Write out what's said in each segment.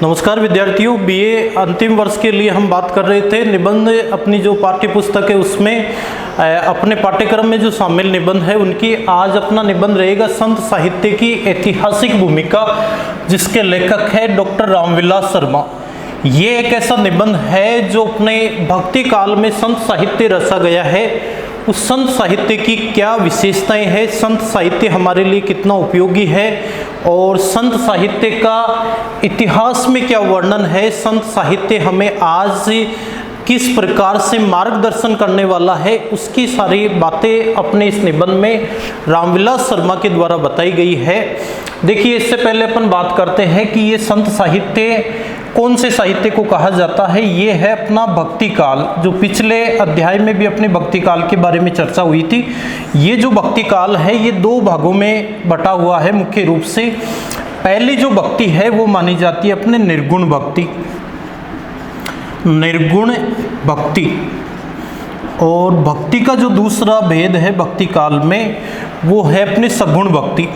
नमस्कार विद्यार्थियों, बीए अंतिम वर्ष के लिए हम बात कर रहे थे निबंध। अपनी जो पाठ्य पुस्तक है उसमें अपने पाठ्यक्रम में जो शामिल निबंध है उनकी आज अपना निबंध रहेगा संत साहित्य की ऐतिहासिक भूमिका, जिसके लेखक है डॉक्टर रामविलास शर्मा। ये एक ऐसा निबंध है जो अपने भक्ति काल में संत साहित्य रचा गया है। उस संत साहित्य की क्या विशेषताएं हैं, संत साहित्य हमारे लिए कितना उपयोगी है और संत साहित्य का इतिहास में क्या वर्णन है, संत साहित्य हमें आज किस प्रकार से मार्गदर्शन करने वाला है, उसकी सारी बातें अपने इस निबंध में रामविलास शर्मा के द्वारा बताई गई है। देखिए, इससे पहले अपन बात करते हैं कि ये संत साहित्य कौन से साहित्य को कहा जाता है। ये है अपना भक्ति काल, जो पिछले अध्याय में भी अपने भक्ति काल के बारे में चर्चा हुई थी। ये जो भक्ति काल है ये दो भागों में बटा हुआ है मुख्य रूप से। पहली जो भक्ति है वो मानी जाती है अपने निर्गुण भक्ति, निर्गुण भक्ति। और भक्ति का जो दूसरा भेद है भक्ति काल में वो है अपने सगुण भक्ति।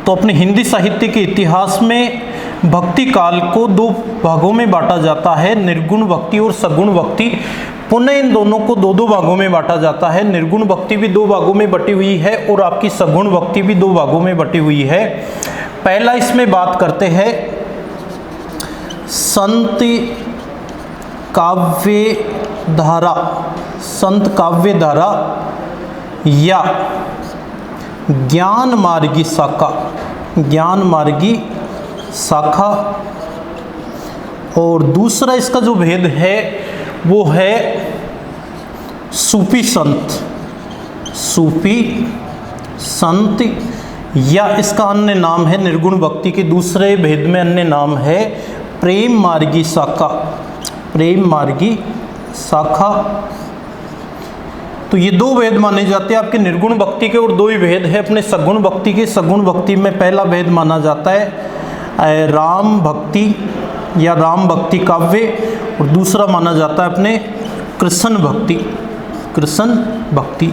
तो अपने हिंदी साहित्य के इतिहास में भक्ति काल को दो भागों में बांटा जाता है, निर्गुण भक्ति और सगुण भक्ति। पुनः इन दोनों को दो दो भागों में बांटा जाता है। निर्गुण भक्ति भी दो भागों में बटी हुई है और आपकी सगुण भक्ति भी दो भागों में बटी हुई है। पहला इसमें बात करते हैं संत काव्य धारा, संत काव्य धारा या ज्ञान मार्गी शाखा, ज्ञान मार्गी शाखा। और दूसरा इसका जो भेद है वो है सूफी संत, सूफी संत, या इसका अन्य नाम है निर्गुण भक्ति के दूसरे भेद में अन्य नाम है प्रेम मार्गी शाखा, प्रेम मार्गी शाखा। तो ये दो भेद माने जाते हैं आपके निर्गुण भक्ति के, और दो ही भेद है अपने सगुण भक्ति के। सगुण भक्ति में पहला भेद माना जाता है राम भक्ति या राम भक्ति काव्य, और दूसरा माना जाता है अपने कृष्ण भक्ति, कृष्ण भक्ति।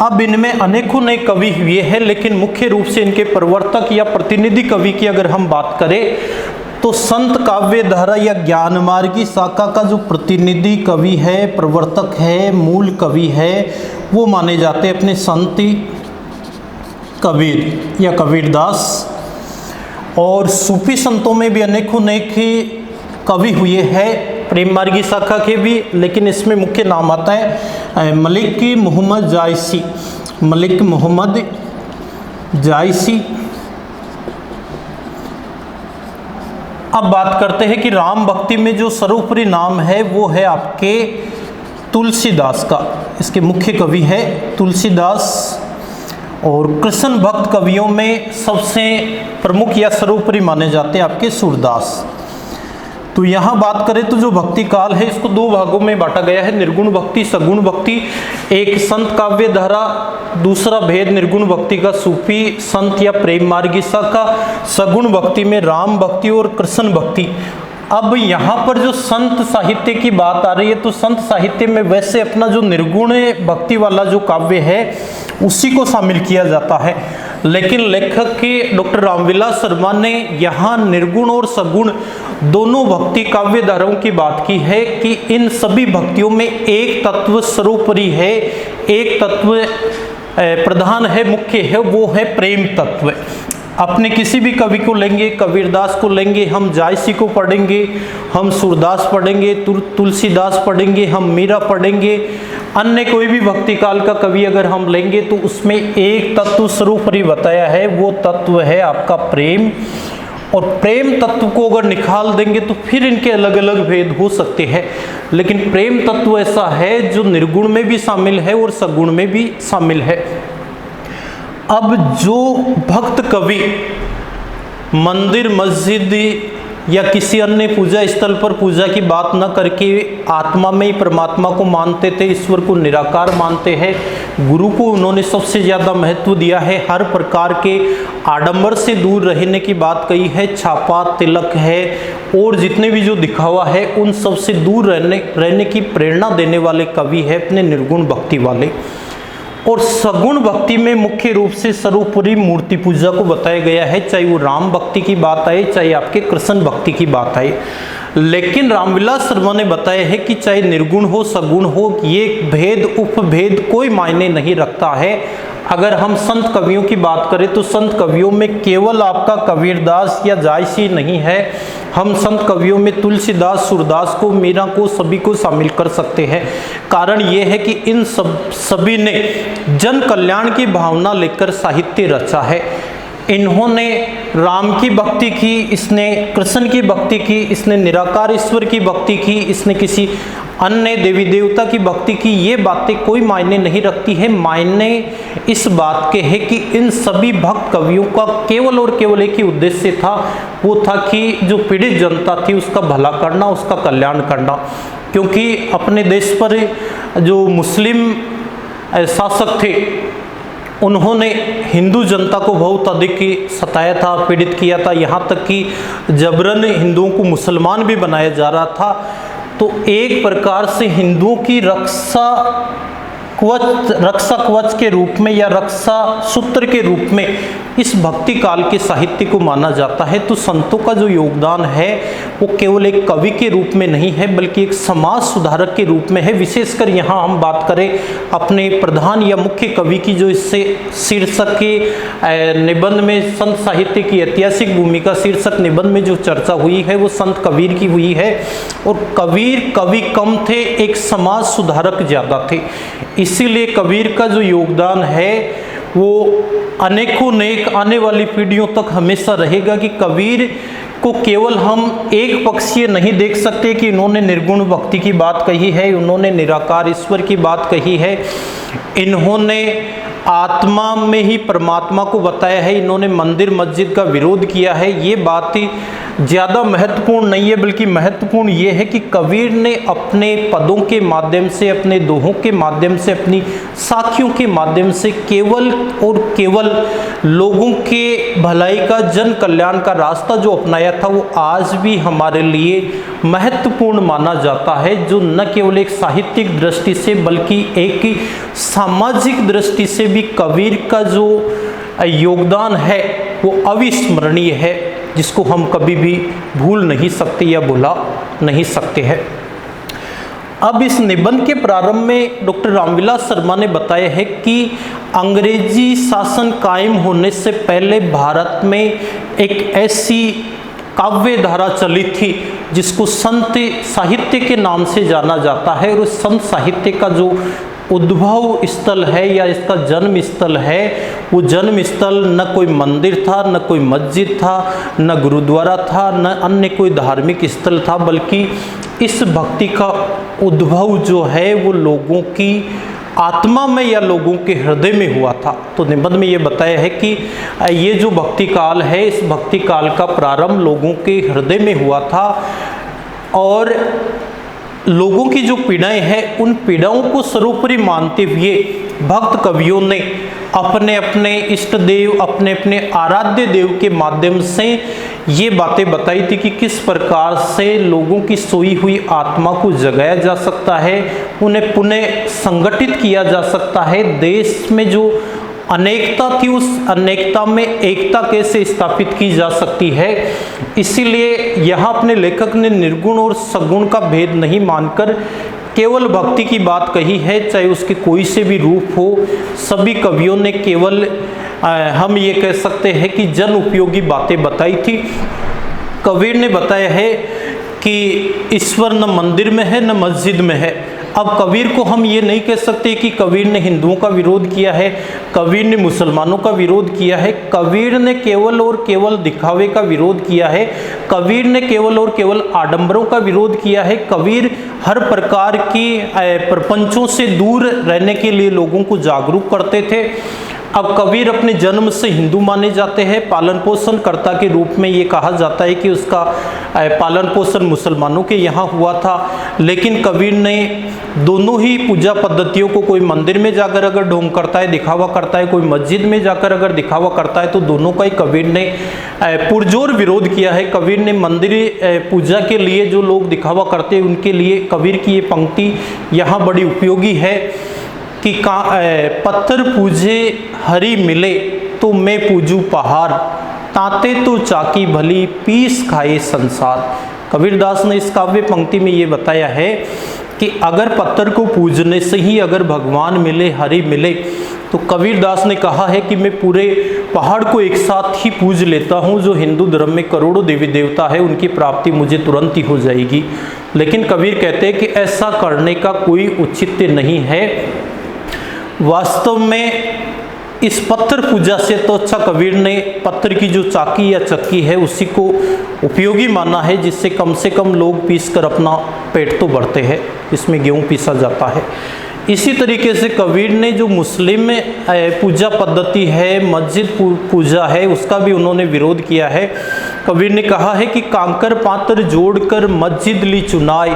अब इनमें अनेकों नए कवि हुए हैं, लेकिन मुख्य रूप से इनके प्रवर्तक या प्रतिनिधि कवि की अगर हम बात करें तो संत काव्य धारा या ज्ञान मार्गी शाखा का जो प्रतिनिधि कवि है, प्रवर्तक है, मूल कवि है, वो माने जाते हैं अपने संत कबीर या कबीरदास। और सूफी संतों में भी अनेकों अनेक कवि हुए हैं, प्रेम मार्गी शाखा के भी, लेकिन इसमें मुख्य नाम आता है मलिक मोहम्मद जायसी, मलिक मोहम्मद जायसी। अब बात करते हैं कि राम भक्ति में जो सर्वोपरि नाम है वो है आपके तुलसीदास का, इसके मुख्य कवि है तुलसीदास। और कृष्ण भक्त कवियों में सबसे प्रमुख या सर्वोपरि माने जाते हैं आपके सूरदास। तो यहाँ बात करें तो जो भक्ति काल है इसको दो भागों में बांटा गया है, निर्गुण भक्ति, सगुण भक्ति। एक संत काव्य धारा, दूसरा भेद निर्गुण भक्ति का सूफी संत या प्रेम मार्गी शाखा। सगुण भक्ति में राम भक्ति और कृष्ण भक्ति। अब यहाँ पर जो संत साहित्य की बात आ रही है तो संत साहित्य में वैसे अपना जो निर्गुण भक्ति वाला जो काव्य है उसी को शामिल किया जाता है, लेकिन लेखक के डॉक्टर रामविलास शर्मा ने यहाँ निर्गुण और सगुण दोनों भक्ति काव्य धाराओं की बात की है कि इन सभी भक्तियों में एक तत्व सर्वोपरि है, एक तत्व प्रधान है, मुख्य है, वो है प्रेम तत्व। अपने किसी भी कवि को लेंगे, कबीरदास को लेंगे, हम जायसी को पढ़ेंगे, हम सूरदास पढ़ेंगे, तुलसीदास पढ़ेंगे, हम मीरा पढ़ेंगे, अन्य कोई भी भक्ति काल का कवि अगर हम लेंगे तो उसमें एक तत्व सर्वोपरि बताया है, वो तत्व है आपका प्रेम। और प्रेम तत्व को अगर निकाल देंगे तो फिर इनके अलग अलग भेद हो सकते हैं, लेकिन प्रेम तत्व ऐसा है जो निर्गुण में भी शामिल है और सगुण में भी शामिल है। अब जो भक्त कवि मंदिर, मस्जिद या किसी अन्य पूजा स्थल पर पूजा की बात न करके आत्मा में ही परमात्मा को मानते थे, ईश्वर को निराकार मानते हैं, गुरु को उन्होंने सबसे ज़्यादा महत्व दिया है, हर प्रकार के आडंबर से दूर रहने की बात कही है, छापा तिलक है और जितने भी जो दिखावा है उन सब से दूर रहने की प्रेरणा देने वाले कवि है अपने निर्गुण भक्ति वाले। और सगुण भक्ति में मुख्य रूप से सर्वोपरि मूर्ति पूजा को बताया गया है, चाहे वो राम भक्ति की बात आए चाहे आपके कृष्ण भक्ति की बात आए। लेकिन रामविलास शर्मा ने बताया है कि चाहे निर्गुण हो सगुण हो, ये भेद उपभेद कोई मायने नहीं रखता है। अगर हम संत कवियों की बात करें तो संत कवियों में केवल आपका कबीरदास या जायसी नहीं है, हम संत कवियों में तुलसीदास, सूरदास को, मीरा को, सभी को शामिल कर सकते हैं। कारण ये है कि इन सभी ने जन कल्याण की भावना लेकर साहित्य रचा है। इन्होंने राम की भक्ति की, इसने कृष्ण की भक्ति की, इसने निराकार ईश्वर की भक्ति की, इसने किसी अन्य देवी देवता की भक्ति की, ये बातें कोई मायने नहीं रखती है। मायने इस बात के है कि इन सभी भक्त कवियों का केवल और केवल एक ही उद्देश्य था, वो था कि जो पीड़ित जनता थी उसका भला करना, उसका कल्याण करना। क्योंकि अपने देश पर जो मुस्लिम शासक थे उन्होंने हिंदू जनता को बहुत अधिक सताया था, पीड़ित किया था, यहाँ तक कि जबरन हिंदुओं को मुसलमान भी बनाया जा रहा था। तो एक प्रकार से हिंदुओं की रक्षा कवच के रूप में या रक्षा सूत्र के रूप में इस भक्ति काल के साहित्य को माना जाता है। तो संतों का जो योगदान है वो केवल एक कवि के रूप में नहीं है बल्कि एक समाज सुधारक के रूप में है। विशेषकर यहाँ हम बात करें अपने प्रधान या मुख्य कवि की, जो इससे शीर्षक के निबंध में संत साहित्य की ऐतिहासिक भूमिका शीर्षक निबंध में जो चर्चा हुई है वो संत कबीर की हुई है। और कबीर कवि कम थे, एक समाज सुधारक ज़्यादा थे। इसीलिए कबीर का जो योगदान है वो अनेकों नेक आने वाली पीढ़ियों तक हमेशा रहेगा। कि कबीर को केवल हम एक पक्षीय नहीं देख सकते कि इन्होंने निर्गुण भक्ति की बात कही है, उन्होंने निराकार ईश्वर की बात कही है, इन्होंने आत्मा में ही परमात्मा को बताया है, इन्होंने मंदिर मस्जिद का विरोध किया है। ये बात ही ज़्यादा महत्वपूर्ण नहीं है, बल्कि महत्वपूर्ण ये है कि कबीर ने अपने पदों के माध्यम से, अपने दोहों के माध्यम से, अपनी साखियों के माध्यम से केवल और केवल लोगों के भलाई का, जन कल्याण का रास्ता जो अपनाया था वो आज भी हमारे लिए महत्वपूर्ण माना जाता है। जो न केवल एक साहित्यिक दृष्टि से बल्कि एक सामाजिक दृष्टि से भी कबीर का जो योगदान है वो अविस्मरणीय है, जिसको हम कभी भी भूल नहीं सकते या भुला नहीं सकते हैं। अब इस निबंध के प्रारंभ में डॉक्टर रामविलास शर्मा ने बताया है कि अंग्रेजी शासन कायम होने से पहले भारत में एक ऐसी काव्य धारा चली थी जिसको संत साहित्य के नाम से जाना जाता है। और उस संत साहित्य का जो उद्भव स्थल है या इसका जन्म स्थल है, वो जन्म स्थल न कोई मंदिर था, न कोई मस्जिद था, न गुरुद्वारा था, न अन्य कोई धार्मिक स्थल था, बल्कि इस भक्ति का उद्भव जो है वो लोगों की आत्मा में या लोगों के हृदय में हुआ था। तो निबंध में ये बताया है कि ये जो भक्ति काल है, इस भक्ति काल का प्रारंभ लोगों के हृदय में हुआ था और लोगों की जो पीड़ाएं हैं उन पीड़ाओं को सर्वोपरि मानते हुए भक्त कवियों ने अपने अपने इष्ट देव, अपने अपने आराध्य देव के माध्यम से ये बातें बताई थी कि किस प्रकार से लोगों की सोई हुई आत्मा को जगाया जा सकता है, उन्हें पुनः संगठित किया जा सकता है, देश में जो अनेकता थी उस अनेकता में एकता कैसे स्थापित की जा सकती है। इसीलिए यहाँ अपने लेखक ने निर्गुण और सगुण का भेद नहीं मानकर केवल भक्ति की बात कही है, चाहे उसके कोई से भी रूप हो। सभी कवियों ने केवल हम ये कह सकते हैं कि जन उपयोगी बातें बताई थी। कबीर ने बताया है कि ईश्वर न मंदिर में है न मस्जिद में है। अब कबीर को हम ये नहीं कह सकते कि कबीर ने हिंदुओं का विरोध किया है, कबीर ने मुसलमानों का विरोध किया है। कबीर ने केवल और केवल दिखावे का विरोध किया है, कबीर ने केवल और केवल आडंबरों का विरोध किया है। कबीर हर प्रकार की प्रपंचों से दूर रहने के लिए लोगों को जागरूक करते थे। अब कबीर अपने जन्म से हिंदू माने जाते हैं, पालन पोषण कर्ता के रूप में ये कहा जाता है कि उसका पालन पोषण मुसलमानों के यहाँ हुआ था। लेकिन कबीर ने दोनों ही पूजा पद्धतियों को, कोई मंदिर में जाकर अगर ढोंग करता है, दिखावा करता है, कोई मस्जिद में जाकर अगर दिखावा करता है, तो दोनों का ही कबीर ने पुरजोर विरोध किया है। कबीर ने मंदिर पूजा के लिए जो लोग दिखावा करते हैं उनके लिए कबीर की ये पंक्ति यहाँ बड़ी उपयोगी है कि पत्थर पूजे हरि मिले तो मैं पूजू पहाड़, ताते तो चाकी भली पीस खाए संसार। कबीरदास ने इस काव्य पंक्ति में ये बताया है कि अगर पत्थर को पूजने से ही अगर भगवान मिले, हरि मिले, तो कबीरदास ने कहा है कि मैं पूरे पहाड़ को एक साथ ही पूज लेता हूँ। जो हिंदू धर्म में करोड़ों देवी देवता है उनकी प्राप्ति मुझे तुरंत ही हो जाएगी। लेकिन कबीर कहते हैं कि ऐसा करने का कोई औचित्य नहीं है। वास्तव में इस पत्थर पूजा से तो अच्छा कबीर ने पत्थर की जो चाकी या चक्की है उसी को उपयोगी माना है, जिससे कम से कम लोग पीस कर अपना पेट तो भरते हैं। इसमें गेहूँ पीसा जाता है। इसी तरीके से कबीर ने जो मुस्लिम पूजा पद्धति है, मस्जिद पूजा है, उसका भी उन्होंने विरोध किया है। कबीर ने कहा है कि कांकर पात्र जोड़कर मस्जिद ली चुनाए,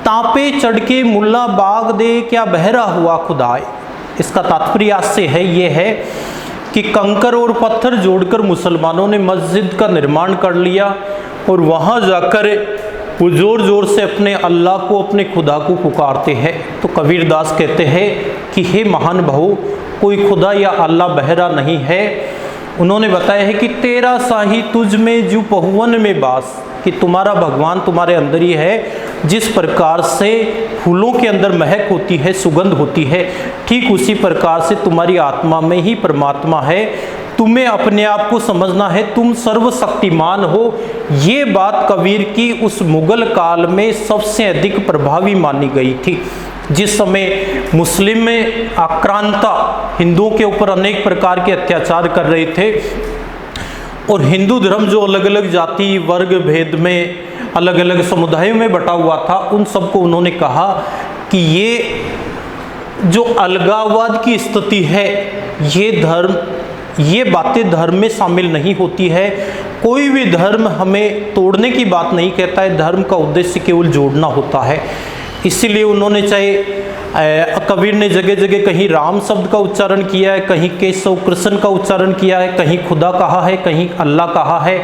तापे चढ़ के मुल्ला बाग दे क्या बहरा हुआ खुदाए। इसका तात्पर्य से है ये है कि कंकर और पत्थर जोड़कर मुसलमानों ने मस्जिद का निर्माण कर लिया और वहाँ जाकर वो जोर जोर से अपने अल्लाह को, अपने खुदा को पुकारते हैं। तो कबीरदास कहते हैं कि हे महान भाऊ, कोई खुदा या अल्लाह बहरा नहीं है। उन्होंने बताया है कि तेरा साही तुझ में जू पहुवन में बास, कि तुम्हारा भगवान तुम्हारे अंदर ही है। जिस प्रकार से फूलों के अंदर महक होती है, सुगंध होती है, ठीक उसी प्रकार से तुम्हारी आत्मा में ही परमात्मा है। तुम्हें अपने आप को समझना है, तुम सर्वशक्तिमान हो। ये बात कबीर की उस मुगल काल में सबसे अधिक प्रभावी मानी गई थी। जिस समय मुस्लिम में आक्रांता हिंदुओं के ऊपर अनेक प्रकार के अत्याचार कर रहे थे और हिंदू धर्म जो अलग अलग जाति वर्ग भेद में अलग अलग समुदायों में बटा हुआ था, उन सबको उन्होंने कहा कि ये जो अलगाववाद की स्थिति है, ये बातें धर्म में शामिल नहीं होती है। कोई भी धर्म हमें तोड़ने की बात नहीं कहता है, धर्म का उद्देश्य केवल जोड़ना होता है। इसीलिए उन्होंने कबीर ने जगह जगह कहीं राम शब्द का उच्चारण किया है, कहीं केशव कृष्ण का उच्चारण किया है, कहीं खुदा कहा है, कहीं अल्लाह कहा है,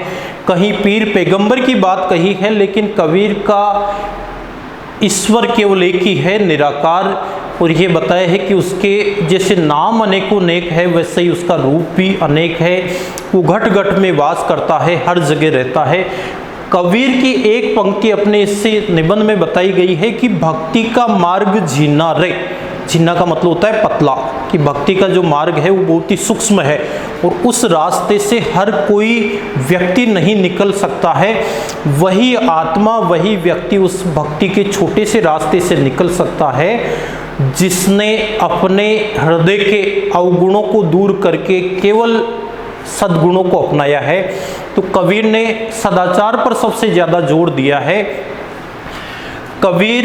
कहीं पीर पैगंबर की बात कही है। लेकिन कबीर का ईश्वर केवल एक ही है, निराकार। और ये बताया है कि उसके जैसे नाम अनेकों नेक है, वैसे ही उसका रूप भी अनेक है। वो घट घट में वास करता है, हर जगह रहता है। कबीर की एक पंक्ति अपने इससे निबंध में बताई गई है कि भक्ति का मार्ग झीना रे। झीना का मतलब होता है पतला, कि भक्ति का जो मार्ग है वो बहुत ही सूक्ष्म है और उस रास्ते से हर कोई व्यक्ति नहीं निकल सकता है। वही आत्मा, वही व्यक्ति उस भक्ति के छोटे से रास्ते से निकल सकता है जिसने अपने हृदय के अवगुणों को दूर करके केवल सद्गुणों को अपनाया है। तो कबीर ने सदाचार पर सबसे ज़्यादा जोर दिया है। कबीर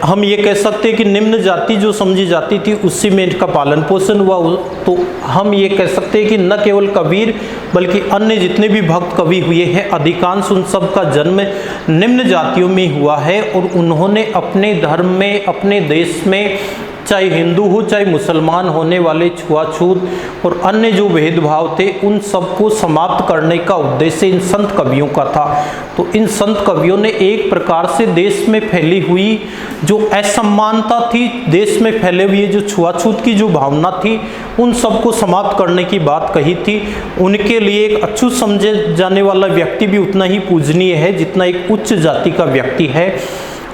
हम ये कह सकते हैं कि निम्न जाति जो समझी जाती थी उसी में इनका पालन पोषण हुआ। तो हम ये कह सकते हैं कि न केवल कबीर बल्कि अन्य जितने भी भक्त कवि हुए हैं, अधिकांश उन सब का जन्म निम्न जातियों में हुआ है और उन्होंने अपने धर्म में, अपने देश में, चाहे हिंदू हो चाहे मुसलमान, होने वाले छुआछूत और अन्य जो भेदभाव थे उन सबको समाप्त करने का उद्देश्य इन संत कवियों का था। तो इन संत कवियों ने एक प्रकार से देश में फैली हुई जो असमानता थी, देश में फैले हुए जो छुआछूत की जो भावना थी, उन सबको समाप्त करने की बात कही थी। उनके लिए एक अछूत समझे जाने वाला व्यक्ति भी उतना ही पूजनीय है जितना एक उच्च जाति का व्यक्ति है।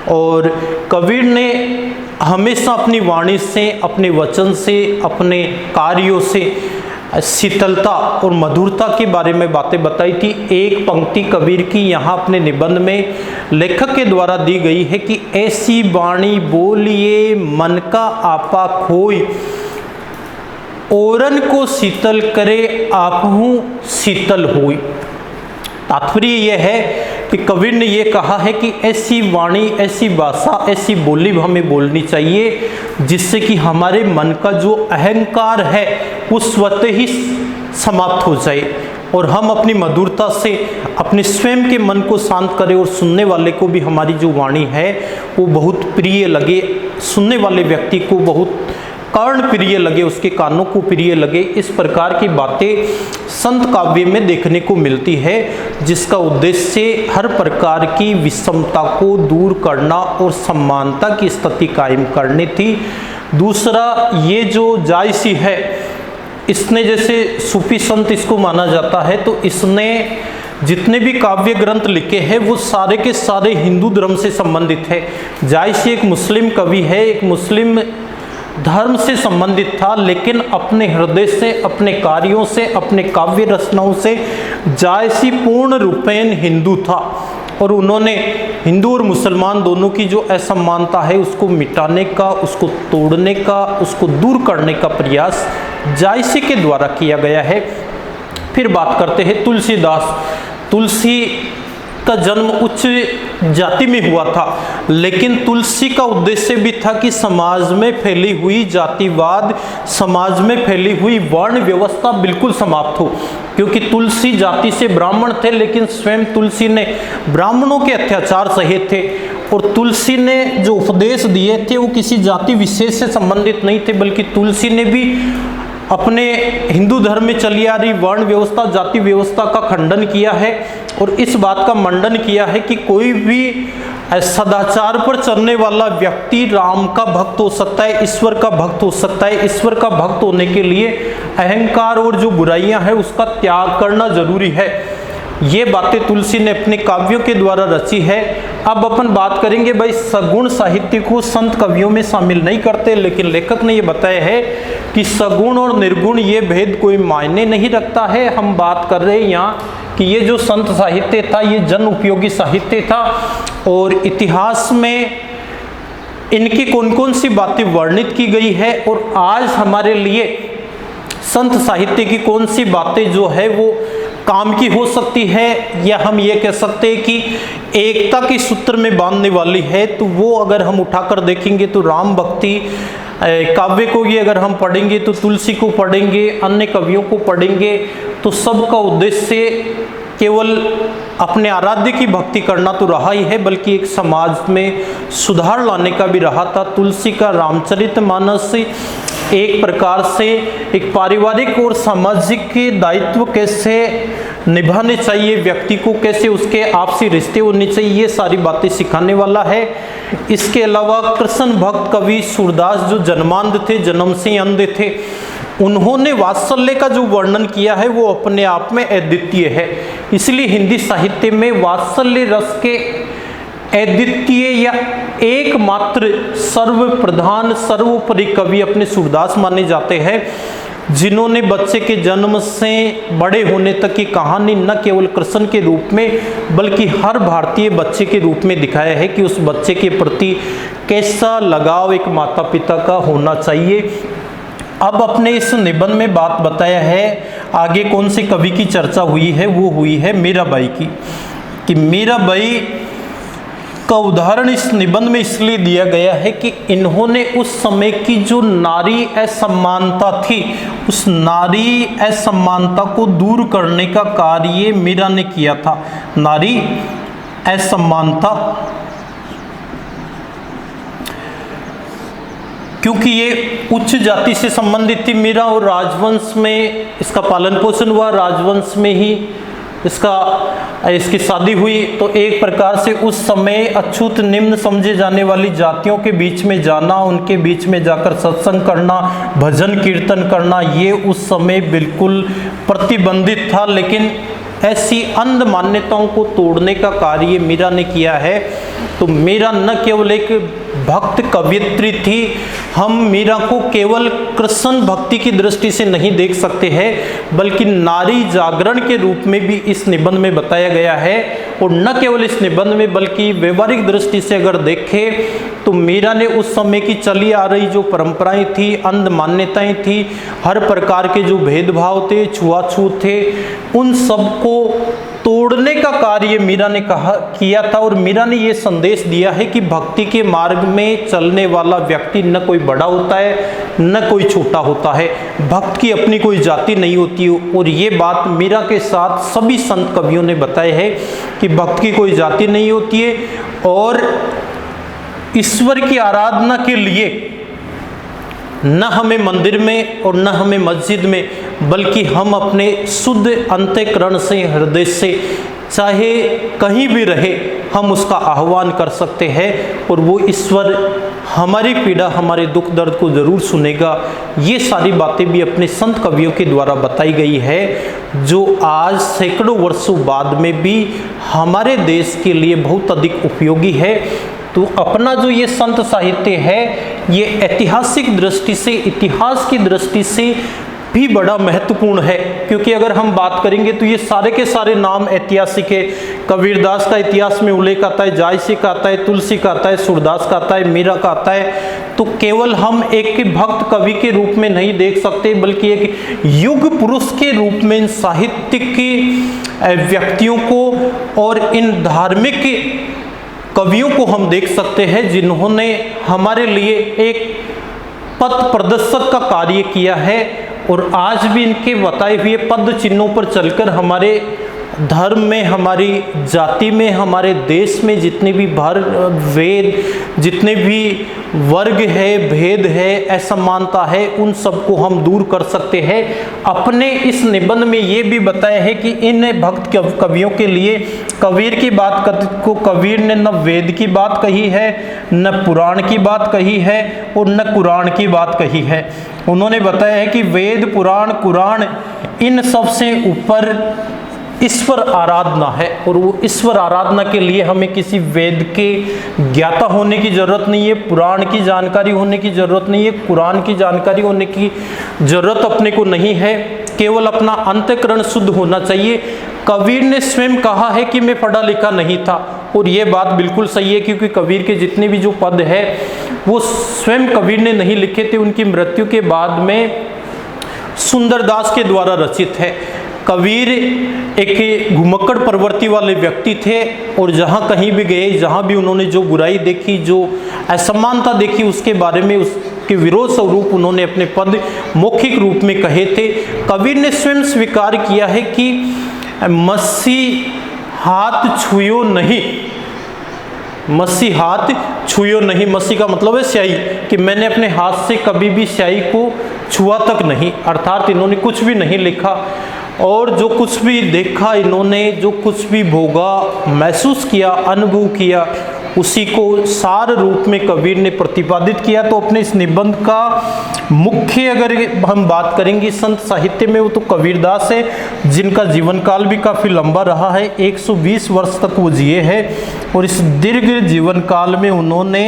और कबीर ने हमेशा अपनी वाणी से, अपने वचन से, अपने कार्यों से शीतलता और मधुरता के बारे में बातें बताई थी। एक पंक्ति कबीर की यहाँ अपने निबंध में लेखक के द्वारा दी गई है कि ऐसी वाणी बोलिए मन का आपा खोई, औरन को शीतल करे आपहू शीतल होई। तात्पर्य यह है कि कबीर ने ये कहा है कि ऐसी वाणी, ऐसी भाषा, ऐसी बोली हमें बोलनी चाहिए जिससे कि हमारे मन का जो अहंकार है वो स्वतः ही समाप्त हो जाए और हम अपनी मधुरता से अपने स्वयं के मन को शांत करें और सुनने वाले को भी हमारी जो वाणी है वो बहुत प्रिय लगे, सुनने वाले व्यक्ति को बहुत कर्ण प्रिय लगे, उसके कानों को प्रिय लगे, इस प्रकार की बातें संत काव्य में देखने को मिलती है, जिसका उद्देश्य हर प्रकार की विषमता को दूर करना और समानता की स्थिति कायम करनी थी। दूसरा, ये जो जायसी है, इसने जैसे सूफी संत इसको माना जाता है, तो इसने जितने भी काव्य ग्रंथ लिखे हैं वो सारे के सारे हिंदू धर्म से संबंधित है। जायसी एक मुस्लिम कवि है, एक मुस्लिम धर्म से संबंधित था, लेकिन अपने हृदय से, अपने कार्यों से, अपने काव्य रचनाओं से जायसी पूर्ण रूपेण हिंदू था, और उन्होंने हिंदू और मुसलमान दोनों की जो असमानता है उसको मिटाने का, उसको तोड़ने का, उसको दूर करने का प्रयास जायसी के द्वारा किया गया है। फिर बात करते हैं तुलसीदास। तुलसी का जन्म उच्च जाति में हुआ था, लेकिन तुलसी का उद्देश्य भी था कि समाज में फैली हुई जातिवाद, समाज में फैली हुई वर्ण व्यवस्था बिल्कुल समाप्त हो, क्योंकि तुलसी जाति से ब्राह्मण थे, लेकिन स्वयं तुलसी ने ब्राह्मणों के अत्याचार सहे थे, और तुलसी ने जो उपदेश दिए थे वो किसी जाति विशेष से संबंधित नहीं थे, बल्कि तुलसी ने भी अपने हिंदू धर्म में चली आ रही वर्ण व्यवस्था, जाति व्यवस्था का खंडन किया है, और इस बात का मंडन किया है कि कोई भी सदाचार पर चलने वाला व्यक्ति राम का भक्त हो सकता है, ईश्वर का भक्त हो सकता है। ईश्वर का भक्त होने के लिए अहंकार और जो बुराइयां हैं उसका त्याग करना जरूरी है। ये बातें तुलसी ने अपने काव्यों के द्वारा रची है। अब अपन बात करेंगे, भाई सगुण साहित्य को संत कवियों में शामिल नहीं करते, लेकिन लेखक ने ये बताया है कि सगुण और निर्गुण ये भेद कोई मायने नहीं रखता है। हम बात कर रहे हैं यहाँ कि ये जो संत साहित्य था ये जन उपयोगी साहित्य था, और इतिहास में इनकी कौन कौन सी बातें वर्णित की गई है, और आज हमारे लिए संत साहित्य की कौन सी बातें जो है वो काम की हो सकती है, या हम ये कह सकते हैं कि एकता के सूत्र में बांधने वाली है। तो वो अगर हम उठाकर देखेंगे तो राम भक्ति काव्य को ये अगर हम पढ़ेंगे तो तुलसी को पढ़ेंगे, अन्य कवियों को पढ़ेंगे, तो सबका उद्देश्य केवल अपने आराध्य की भक्ति करना तो रहा ही है, बल्कि एक समाज में सुधार लाने का भी रहा था। तुलसी का रामचरितमानस एक प्रकार से एक पारिवारिक और सामाजिक दायित्व कैसे निभाने चाहिए, व्यक्ति को कैसे उसके आपसी रिश्ते होने चाहिए, ये सारी बातें सिखाने वाला है। इसके अलावा कृष्ण भक्त कवि सूरदास जो जन्मांध थे, जन्म से अंधे थे, उन्होंने वात्सल्य का जो वर्णन किया है वो अपने आप में अद्वितीय है। इसलिए हिंदी साहित्य में वात्सल्य रस के अद्वितीय या एकमात्र सर्वप्रधान सर्वोपरि कवि अपने सूरदास माने जाते हैं, जिन्होंने बच्चे के जन्म से बड़े होने तक की कहानी न केवल कृष्ण के रूप में बल्कि हर भारतीय बच्चे के रूप में दिखाया है कि उस बच्चे के प्रति कैसा लगाव एक माता पिता का होना चाहिए। अब अपने इस निबंध में बात बताया है, आगे कौन से कवि की चर्चा हुई है, वो हुई है मीराबाई की, कि मीराबाई का उदाहरण इस निबंध में इसलिए दिया गया है कि इन्होंने उस समय की जो नारी असमानता थी, उस नारी असमानता को दूर करने का कार्य मीरा ने किया था। नारी असमानता, क्योंकि ये उच्च जाति से संबंधित थी मीरा, और राजवंश में इसका पालन पोषण हुआ, राजवंश में ही इसकी शादी हुई। तो एक प्रकार से उस समय अछूत निम्न समझे जाने वाली जातियों के बीच में जाना, उनके बीच में जाकर सत्संग करना, भजन कीर्तन करना, ये उस समय बिल्कुल प्रतिबंधित था। लेकिन ऐसी अंध मान्यताओं को तोड़ने का कार्य मीरा ने किया है। तो मीरा न केवल एक भक्त कवयित्री थी, हम मीरा को केवल कृष्ण भक्ति की दृष्टि से नहीं देख सकते हैं, बल्कि नारी जागरण के रूप में भी इस निबंध में बताया गया है। और न केवल इस निबंध में बल्कि व्यवहारिक दृष्टि से अगर देखें तो मीरा ने उस समय की चली आ रही जो परंपराएं थी, अंध मान्यताएं थी, हर प्रकार के जो भेदभाव थे, छुआछूत थे, उन सबको तोड़ने का कार्य मीरा ने किया था। और मीरा ने ये संदेश दिया है कि भक्ति के मार्ग में चलने वाला व्यक्ति न कोई बड़ा होता है न कोई छोटा होता है, भक्त की अपनी कोई जाति नहीं होती। और ये बात मीरा के साथ सभी संत कवियों ने बताया है कि भक्त की कोई जाति नहीं होती है, और ईश्वर की आराधना के लिए न हमें मंदिर में और न हमें मस्जिद में, बल्कि हम अपने शुद्ध अंतःकरण से, हृदय से, चाहे कहीं भी रहे, हम उसका आह्वान कर सकते हैं और वो ईश्वर हमारी पीड़ा, हमारे दुख दर्द को ज़रूर सुनेगा। ये सारी बातें भी अपने संत कवियों के द्वारा बताई गई है, जो आज सैकड़ों वर्षों बाद में भी हमारे देश के लिए बहुत अधिक उपयोगी है। तो अपना जो ये संत साहित्य है, ये ऐतिहासिक दृष्टि से, इतिहास की दृष्टि से भी बड़ा महत्वपूर्ण है, क्योंकि अगर हम बात करेंगे तो ये सारे के सारे नाम ऐतिहासिक है। कबीरदास का इतिहास में उल्लेख आता है, जायसी का आता है, तुलसी का आता है, सूरदास का आता है, मीरा का आता है। तो केवल हम एक भक्त कवि के रूप में नहीं देख सकते, बल्कि एक युग पुरुष के रूप में इन साहित्यिक व्यक्तियों को और इन धार्मिक कवियों को हम देख सकते हैं, जिन्होंने हमारे लिए एक पथ प्रदर्शक का कार्य किया है और आज भी इनके बताए हुए पद चिन्हों पर चलकर हमारे धर्म में, हमारी जाति में, हमारे देश में जितने भी वेद, जितने भी वर्ग है, भेद है, असमानता है, उन सबको हम दूर कर सकते हैं। अपने इस निबंध में ये भी बताया है कि इन भक्त कवियों के लिए कबीर की बात को कबीर ने न वेद की बात कही है, न पुराण की बात कही है और न कुरान की बात कही है। उन्होंने बताया है कि वेद, पुराण, कुरान, इन सब से ऊपर ईश्वर आराधना है, और वो ईश्वर आराधना के लिए हमें किसी वेद के ज्ञाता होने की ज़रूरत नहीं है, पुराण की जानकारी होने की ज़रूरत नहीं है, कुरान की जानकारी होने की ज़रूरत अपने को नहीं है। केवल अपना अंतःकरण शुद्ध होना चाहिए। कबीर ने स्वयं कहा है कि मैं पढ़ा लिखा नहीं था, और ये बात बिल्कुल सही है, क्योंकि कबीर के जितने भी जो पद है वो स्वयं कबीर ने नहीं लिखे थे, उनकी मृत्यु के बाद में सुंदरदास के द्वारा रचित है। कबीर एक घुमक्कड़ प्रवृत्ति वाले व्यक्ति थे, और जहाँ कहीं भी गए, जहाँ भी उन्होंने जो बुराई देखी, जो असमानता देखी, उसके बारे में, उसके विरोध स्वरूप उन्होंने अपने पद मौखिक रूप में कहे थे। कबीर ने स्वयं स्वीकार किया है कि मसी हाथ छुयो नहीं, मसी हाथ छुयो नहीं। मसी का मतलब है स्याही, कि मैंने अपने हाथ से कभी भी स्याही को छुआ तक नहीं, अर्थात इन्होंने कुछ भी नहीं लिखा, और जो कुछ भी देखा इन्होंने, जो कुछ भी भोगा, महसूस किया, अनुभव किया, उसी को सार रूप में कबीर ने प्रतिपादित किया। तो अपने इस निबंध का मुख्य अगर हम बात करेंगे संत साहित्य में, वो तो कबीरदास है, जिनका जीवन काल भी काफ़ी लंबा रहा है, 120 वर्ष तक वो जिए हैं, और इस दीर्घ जीवन काल में उन्होंने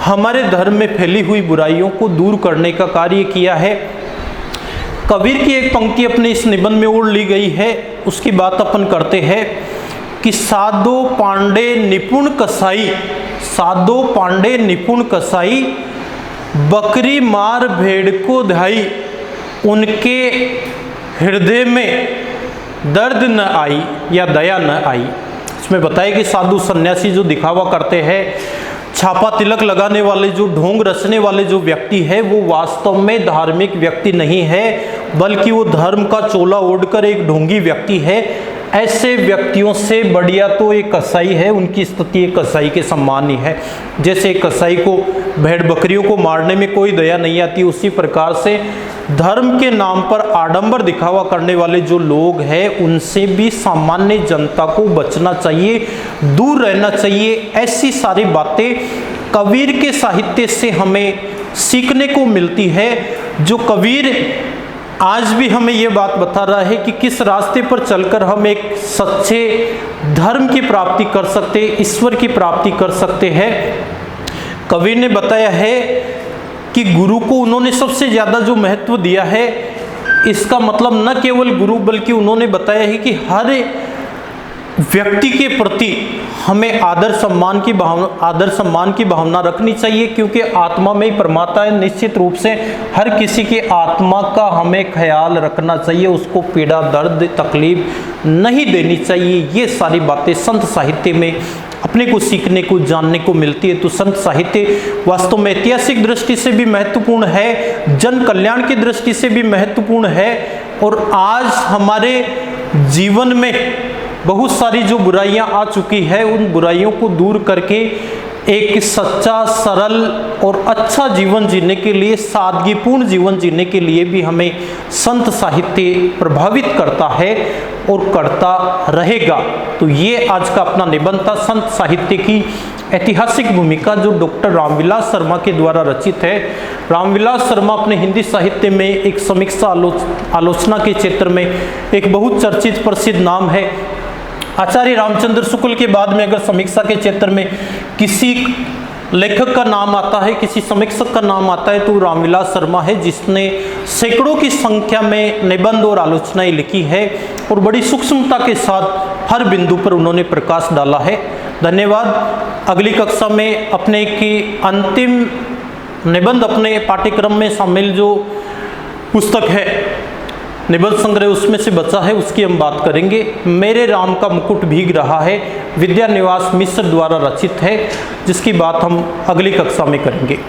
हमारे धर्म में फैली हुई बुराइयों को दूर करने का कार्य किया है। कबीर की एक पंक्ति अपने इस निबंध में ओढ़ ली गई है, उसकी बात अपन करते हैं कि साधो पांडे निपुण कसाई, साधो पांडे निपुण कसाई, बकरी मार भेड़ को धाई, उनके हृदय में दर्द न आई या दया न आई। इसमें बताया कि साधु सन्यासी जो दिखावा करते हैं, छापा तिलक लगाने वाले, जो ढोंग रचने वाले जो व्यक्ति है, वो वास्तव में धार्मिक व्यक्ति नहीं है, बल्कि वो धर्म का चोला ओढ़कर एक ढोंगी व्यक्ति है। ऐसे व्यक्तियों से बढ़िया तो एक कसाई है, उनकी स्थिति एक कसाई के समान ही है। जैसे एक कसाई को भेड़ बकरियों को मारने में कोई दया नहीं आती, उसी प्रकार से धर्म के नाम पर आडंबर दिखावा करने वाले जो लोग हैं, उनसे भी सामान्य जनता को बचना चाहिए, दूर रहना चाहिए। ऐसी सारी बातें कबीर के साहित्य से हमें सीखने को मिलती है, जो कबीर आज भी हमें ये बात बता रहा है कि किस रास्ते पर चलकर हम एक सच्चे धर्म की प्राप्ति कर सकते, ईश्वर की प्राप्ति कर सकते हैं। कबीर ने बताया है कि गुरु को उन्होंने सबसे ज़्यादा जो महत्व दिया है, इसका मतलब न केवल गुरु, बल्कि उन्होंने बताया है कि हर व्यक्ति के प्रति हमें आदर सम्मान की भावना रखनी चाहिए, क्योंकि आत्मा में ही परमात्मा है। निश्चित रूप से हर किसी की आत्मा का हमें ख्याल रखना चाहिए, उसको पीड़ा, दर्द, तकलीफ नहीं देनी चाहिए। ये सारी बातें संत साहित्य में अपने को सीखने को, जानने को मिलती है। तो संत साहित्य वास्तव में ऐतिहासिक दृष्टि से भी महत्वपूर्ण है, जन कल्याण की दृष्टि से भी महत्वपूर्ण है, और आज हमारे जीवन में बहुत सारी जो बुराइयां आ चुकी है, उन बुराइयों को दूर करके एक सच्चा, सरल और अच्छा जीवन जीने के लिए, सादगीपूर्ण जीवन जीने के लिए भी हमें संत साहित्य प्रभावित करता है और करता रहेगा। तो ये आज का अपना निबंध था, संत साहित्य की ऐतिहासिक भूमिका, जो डॉक्टर रामविलास शर्मा के द्वारा रचित है। रामविलास शर्मा अपने हिंदी साहित्य में एक समीक्षा आलोचना के क्षेत्र में एक बहुत चर्चित प्रसिद्ध नाम है। आचार्य रामचंद्र शुक्ल के बाद में अगर समीक्षा के क्षेत्र में किसी लेखक का नाम आता है, किसी समीक्षक का नाम आता है, तो रामविलास शर्मा है, जिसने सैकड़ों की संख्या में निबंध और आलोचनाएं लिखी है और बड़ी सूक्ष्मता के साथ हर बिंदु पर उन्होंने प्रकाश डाला है। धन्यवाद। अगली कक्षा में अपने की अंतिम निबंध, अपने पाठ्यक्रम में शामिल जो पुस्तक है निबंध संग्रह उसमें से बचा है, उसकी हम बात करेंगे। मेरे राम का मुकुट भीग रहा है, विद्यानिवास मिश्र द्वारा रचित है, जिसकी बात हम अगली कक्षा में करेंगे।